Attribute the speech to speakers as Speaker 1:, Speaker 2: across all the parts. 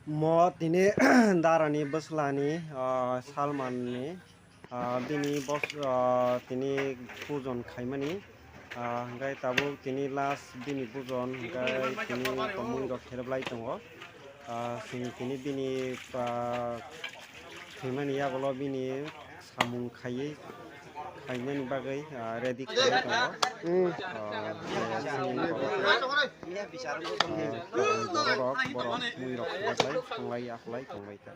Speaker 1: Tini darani baslani salmanni bini bos tini pujon khaimani hingkai tabuk tini last bini pujon hingkai tini tomung rok therablai tongo tini bini khaimani yabulo bini samung khainani bagui ready khailai tongo borok mui rok khajaklai songlai aklai tonglai ta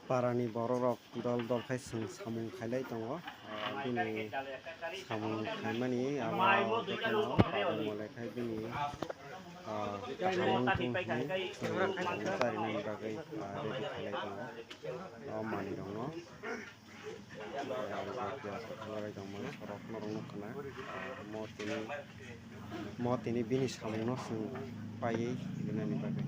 Speaker 1: parani borok dol dol khai samung khailai tongo bini samung khaimani amo bekono molai khai bini samung charinani bagui ready khailai tongo o mani rok no borok norok nukha mo tini bini samung no chwng paiui rinani bagui